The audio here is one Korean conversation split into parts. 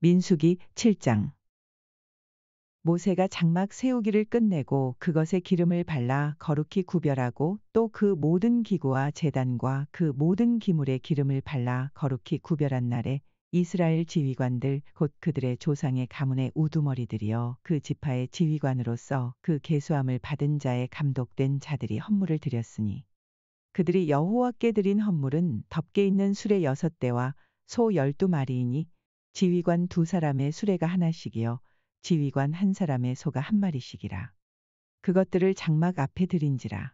민수기 7장. 모세가 장막 세우기를 끝내고 그것에 기름을 발라 거룩히 구별하고 또 그 모든 기구와 제단과 그 모든 기물에 기름을 발라 거룩히 구별한 날에 이스라엘 지휘관들 곧 그들의 조상의 가문의 우두머리들이여 그 지파의 지휘관으로서 그 계수함을 받은 자의 감독된 자들이 헌물을 드렸으니 그들이 여호와께 드린 헌물은 덮개 있는 수레 6대와 소 12마리이니 지휘관 2사람의 수레가 하나씩이요 지휘관 1사람의 소가 1마리씩이라. 그것들을 장막 앞에 드린지라.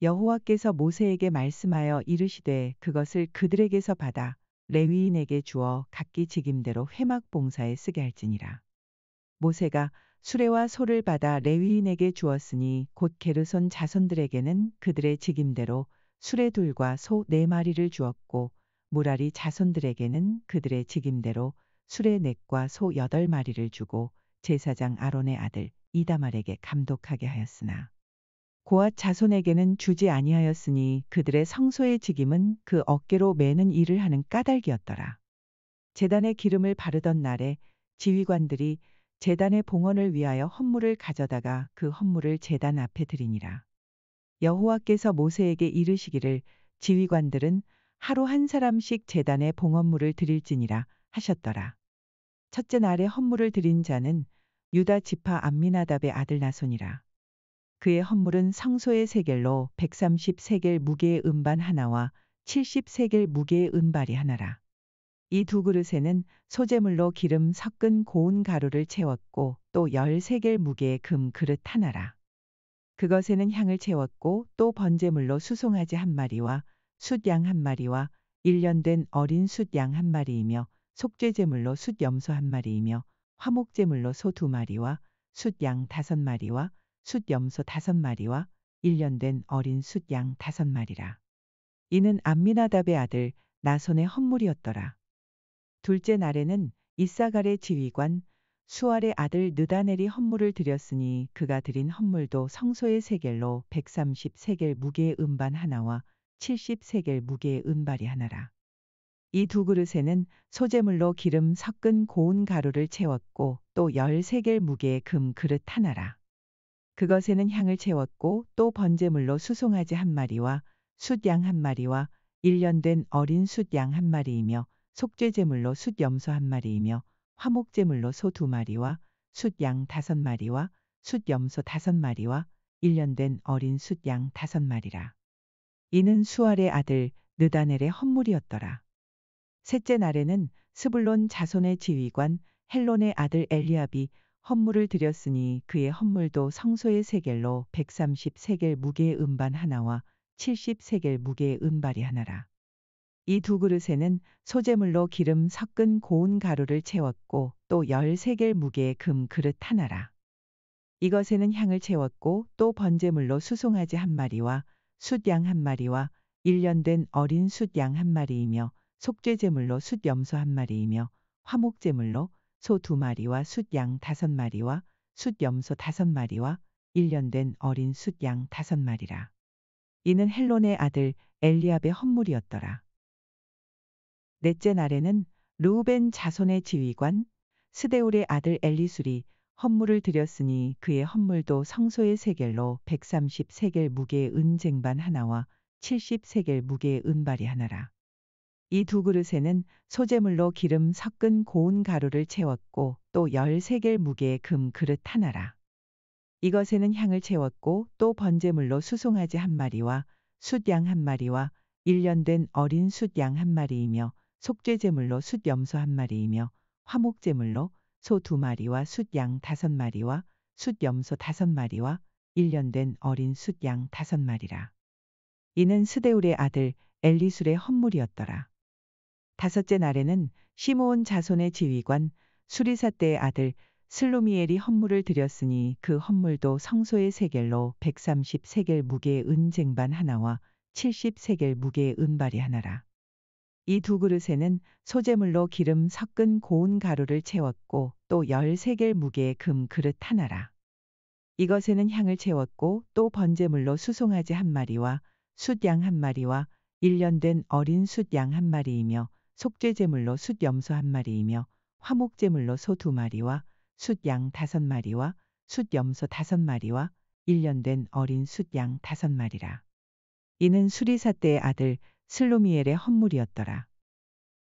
여호와께서 모세에게 말씀하여 이르시되 그것을 그들에게서 받아 레위인에게 주어 각기 직임대로 회막 봉사에 쓰게 할지니라. 모세가 수레와 소를 받아 레위인에게 주었으니 곧 게르손 자손들에게는 그들의 직임대로 수레 2과 소 4마리를 주었고 무라리 자손들에게는 그들의 직임대로 수레 4과 소 8마리를 주고 제사장 아론의 아들 이다말에게 감독하게 하였으나 고앗 자손에게는 주지 아니하였으니 그들의 성소의 직임은 그 어깨로 매는 일을 하는 까닭이었더라. 제단에 기름을 바르던 날에 지휘관들이 제단의 봉헌을 위하여 헌물을 가져다가 그 헌물을 제단 앞에 드리니라. 여호와께서 모세에게 이르시기를 지휘관들은 하루 1사람씩 제단에 봉헌물을 드릴지니라 하셨더라. 첫째 날에 헌물을 드린 자는 유다 지파 암미나답의 아들 나손이라. 그의 헌물은 성소의 세겔로 130세겔 무게의 은반 하나와 70세겔 무게의 은발이 하나라. 이 2그릇에는 소재물로 기름 섞은 고운 가루를 채웠고 또 10세겔 무게의 금 그릇 하나라. 그것에는 향을 채웠고 또 번제물로 수송아지 1마리와 숫양 1마리와 1년 된 어린 숫양 1마리이며 속죄제물로 숫염소 1마리이며 화목제물로 소 2마리와 숫양 5마리와 숫염소 5마리와 1년 된 어린 숫양 5마리라. 이는 암미나답의 아들 나손의 헌물이었더라. 둘째 날에는 이사갈의 지휘관 수알의 아들 느다넬이 헌물을 드렸으니 그가 드린 헌물도 성소의 세겔로 130세겔 무게의 은반 하나와 70세겔 무게의 은발이 하나라. 이 2그릇에는 소재물로 기름 섞은 고운 가루를 채웠고 또 10세겔 무게의 금 그릇 하나라. 그것에는 향을 채웠고 또 번제물로 수송아지 1마리와 숫양 1마리와 1년 된 어린 숫양 1마리이며 속죄제물로 숫염소 1마리이며 화목제물로 소 2마리와 숫양 5마리와 숫염소 5마리와 1년 된 어린 숫양 5마리라. 이는 수알의 아들 느다넬의 헌물이었더라. 셋째 날에는 스불론 자손의 지휘관 헬론의 아들 엘리압이 헌물을 드렸으니 그의 헌물도 성소의 세겔로 130세겔 무게의 은반 하나와 70세겔 무게의 은발이 하나라. 이 2그릇에는 소재물로 기름 섞은 고운 가루를 채웠고 또 10세겔 무게의 금 그릇 하나라. 이것에는 향을 채웠고 또 번제물로 수송아지 1마리와 숫양 1마리와 1년 된 어린 숫양 1마리이며 속죄제물로 숫염소 1마리이며 화목제물로 소 2마리와 숫양 5마리와 숫염소 5마리와 1년 된 어린 숫양 5마리라. 이는 헬론의 아들 엘리압의 헌물이었더라. 넷째 날에는 르우벤 자손의 지휘관 스데울의 아들 엘리술이 헌물을 드렸으니 그의 헌물도 성소의 세겔로 130세겔 무게의 은쟁반 하나와 70세겔 무게의 은발이 하나라. 이 2그릇에는 소재물로 기름 섞은 고운 가루를 채웠고 또 10세겔 무게의 금 그릇 하나라. 이것에는 향을 채웠고 또 번제물로 수송아지 1마리와 숫양 1마리와 1년 된 어린 숫양 1마리이며 속죄제물로 숫염소 1마리이며 화목제물로 소 2마리와 숫양 5마리와 숫염소 5마리와 1년 된 어린 숫양 5마리라. 이는 스데울의 아들 엘리술의 헌물이었더라. 다섯째 날에는 시므온 자손의 지휘관 수리사떼의 아들 슬루미엘이 헌물을 드렸으니 그 헌물도 성소의 세겔로 130세겔 무게의 은쟁반 하나와 70세겔 무게의 은발이 하나라. 이 2그릇에는 소재물로 기름 섞은 고운 가루를 채웠고 또 10세겔 무게의 금 그릇 하나라. 이것에는 향을 채웠고 또 번제물로 수송아지 1마리와 숫양 1마리와 1년 된 어린 숫양 1마리이며 속죄제물로 숫염소 1마리이며 화목제물로 소 2마리와 숫양 5마리와 숫염소 5마리와 1년 된 어린 숫양 5마리라. 이는 수리사 때의 아들 슬로미엘의 헌물이었더라.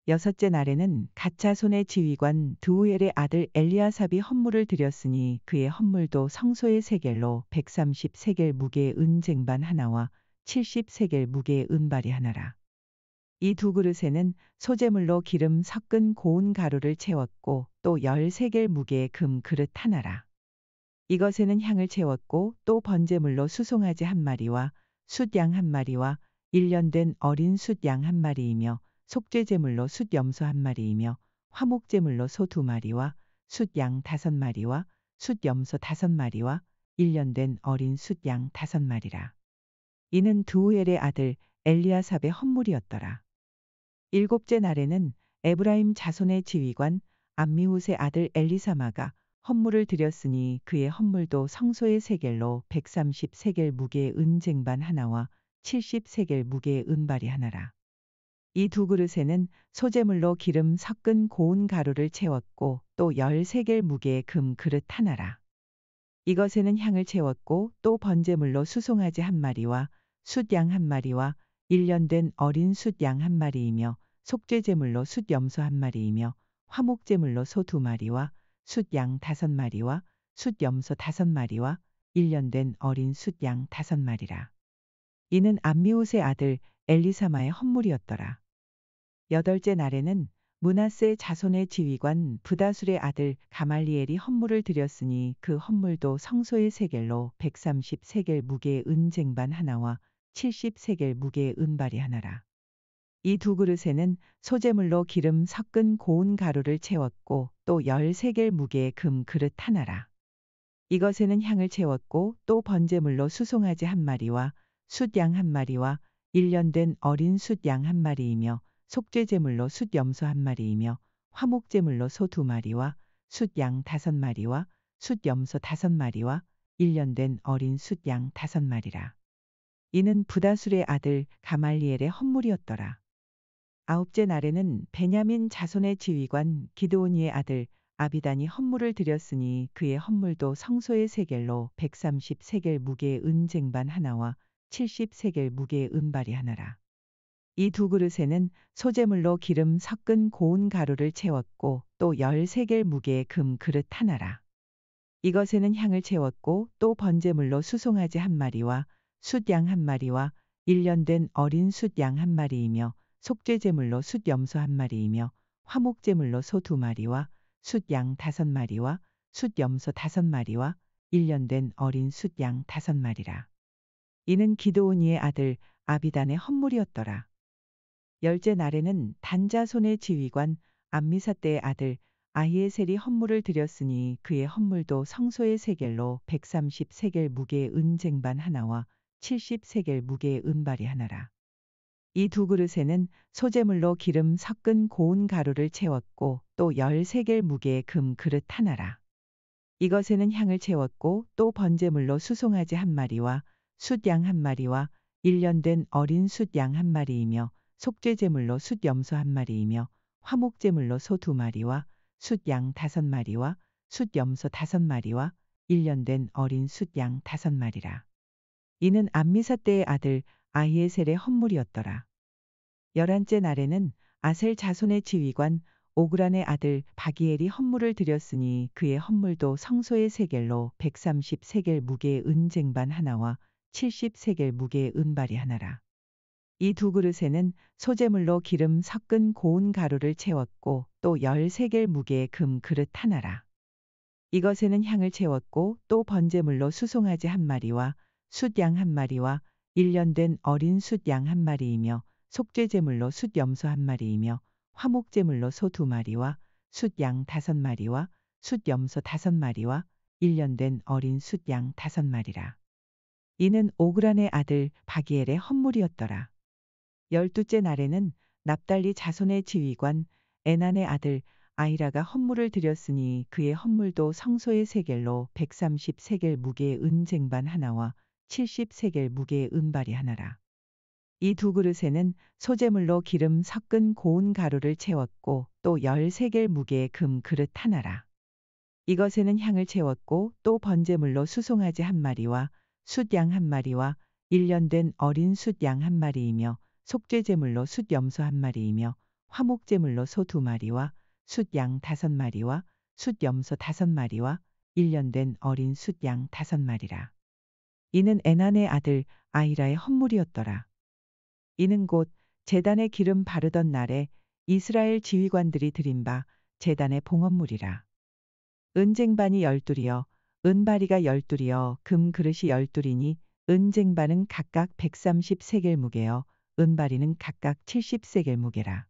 여섯째 날에는 갓 자손의 지휘관 드우엘의 아들 엘리아삽이 헌물을 드렸으니 그의 헌물도 성소의 세겔로 130세겔 무게의 은 쟁반 하나와 70세겔 무게의 은발이 하나라. 이 두 그릇에는 소제물로 기름 섞은 고운 가루를 채웠고 또 13겔 무게의 금 그릇 하나라. 이것에는 향을 채웠고 또 번제물로 수송아지 1마리와 숫양 1마리와 1년 된 어린 숫양 1마리이며 속죄제물로 숫염소 1마리이며 화목제물로 소 2마리와 숫양 5마리와 숫염소 5마리와 1년 된 어린 숫양 5마리라. 이는 드우엘의 아들 엘리아삽의 헌물이었더라. 일곱째 날에는 에브라임 자손의 지휘관 암미훗의 아들 엘리사마가 헌물을 드렸으니 그의 헌물도 성소의 세겔로 130세겔 무게의 은 쟁반 하나와 70세겔 무게의 은발이 하나라. 이 두 그릇에는 소제물로 기름 섞은 고운 가루를 채웠고 또 13겔 무게의 금 그릇 하나라. 이것에는 향을 채웠고 또 번제물로 수송아지 1마리와 숫양 1마리와 1년 된 어린 숫양 1마리이며 속죄제물로 숫염소 1마리이며 화목제물로 소 2마리와 숫양 5마리와 숫염소 5마리와 1년 된 어린 숫양 5마리라. 이는 암미훗의 아들 엘리사마의 헌물이었더라. 여덟째 날에는 므낫세 자손의 지휘관 브다술의 아들 가말리엘이 헌물을 드렸으니 그 헌물도 성소의 세겔로 130세겔 무게의 은 쟁반 하나와 70세겔 무게의 은발이 하나라. 이 두 그릇에는 소제물로 기름 섞은 고운 가루를 채웠고 또 13겔 무게의 금 그릇 하나라. 이것에는 향을 채웠고 또 번제물로 수송아지 1마리와 숫양 1마리와 1년 된 어린 숫양 1마리이며 속죄제물로 숫염소 1마리이며 화목제물로 소 2마리와 숫양 5마리와 숫염소 5마리와 1년 된 어린 숫양 5마리라. 이는 브다술의 아들 가말리엘의 헌물이었더라. 아홉째 날에는 베냐민 자손의 지휘관 기드오니의 아들 아비단이 헌물을 드렸으니 그의 헌물도 성소의 세겔로 130세겔 무게의 은 쟁반 하나와 70세겔 무게의 은발이 하나라. 이 두 그릇에는 소제물로 기름 섞은 고운 가루를 채웠고 또 13겔 무게의 금 그릇 하나라. 이것에는 향을 채웠고 또 번제물로 수송아지 1마리와 숫양 1마리와 1년 된 어린 숫양 1마리이며 속죄제물로 숫염소 1마리이며 화목제물로 소 2마리와 숫양 5마리와 숫염소 5마리와 1년 된 어린 숫양 5마리라. 이는 기드오니의 아들 아비단의 헌물이었더라. 열째 날에는 단 자손의 지휘관 암미사대의 아들 아히에셀이 헌물을 드렸으니 그의 헌물도 성소의 세겔로 130세겔 무게의 은 쟁반 하나와 70세겔 무게의 은발이 하나라. 이 두 그릇에는 소제물로 기름 섞은 고운 가루를 채웠고 또 13겔 무게의 금 그릇 하나라. 이것에는 향을 채웠고 또 번제물로 수송아지 1마리와 숫양 1마리와 1년 된 어린 숫양 1마리이며 속죄제물로 숫염소 1마리이며 화목제물로 소 2마리와 숫양 5마리와 숫염소 5마리와 1년 된 어린 숫양 5마리라. 이는 암미사대의 아들 아히에셀의 헌물이었더라. 11째 날에는 아셀 자손의 지휘관 오그란의 아들 바기엘이 헌물을 드렸으니 그의 헌물도 성소의 세겔로 130세겔 무게의 은 쟁반 하나와 70세겔 무게의 은발이 하나라. 이 두 그릇에는 소제물로 기름 섞은 고운 가루를 채웠고 또 13겔 무게의 금 그릇 하나라. 이것에는 향을 채웠고 또 번제물로 수송아지 1마리와 숫양 1마리와 1년 된 어린 숫양 1마리이며 속죄제물로 숫염소 1마리이며 화목제물로 소 2마리와 숫양 5마리와 숫염소 5마리와 1년 된 어린 숫양 5마리라. 이는 오그란의 아들 바기엘의 헌물이었더라. 12째 날에는 납달리 자손의 지휘관 에난의 아들 아이라가 헌물을 드렸으니 그의 헌물도 성소의 세겔로 130세겔 무게의 은 쟁반 하나와 70세겔 무게의 은발이 하나라. 이 두 그릇에는 소재물로 기름 섞은 고운 가루를 채웠고 또 13개 무게의 금 그릇 하나라. 이것에는 향을 채웠고 또 번제물로 수송아지 한 마리와 숫양 한 마리와 1년 된 어린 숫양 한 마리이며 속죄제물로 숫염소 한 마리이며 화목제물로 소 2마리와 숫양 5마리와 숫염소 5마리와 1년 된 어린 숫양 5마리라. 이는 에난의 아들 아히라의 헌물이었더라. 이는 곧 제단에 기름 바르던 날에 이스라엘 지휘관들이 드린 바 제단의 봉헌물이라. 은쟁반이 12이여 은바리가 12이여 금 그릇이 12이니 은쟁반은 각각 130세겔 무게여 은바리는 각각 70세겔 무게라.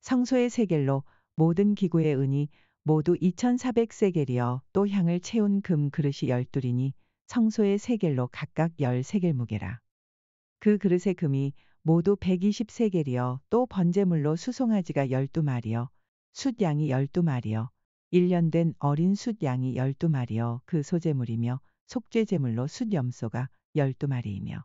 성소의 세겔로 모든 기구의 은이 모두 2400세겔이여 또 향을 채운 금 그릇이 12이니 성소의 세겔로 각각 10세겔 무게라. 그 그릇의 금이 모두 120세겔이여 또 번제물로 수송아지가 12마리여 숫양이 12마리여 1년 된 어린 숫양이 12마리여 그 소제물이며 속죄제물로 숫염소가 12마리이며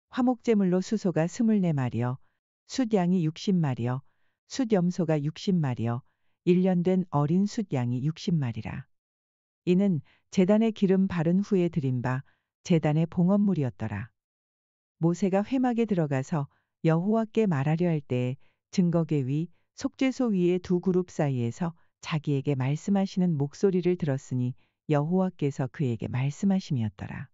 화목제물로 수소가 24마리여 숫양이 60마리여 숫염소가 60마리여 1년 된 어린 숫양이 60마리라. 이는 제단에 기름 바른 후에 드린 바 제단의 봉헌물이었더라. 모세가 회막에 들어가서 여호와께 말하려 할 때에 증거궤 위 속죄소 위의 두 그룹 사이에서 자기에게 말씀하시는 목소리를 들었으니 여호와께서 그에게 말씀하심이었더라.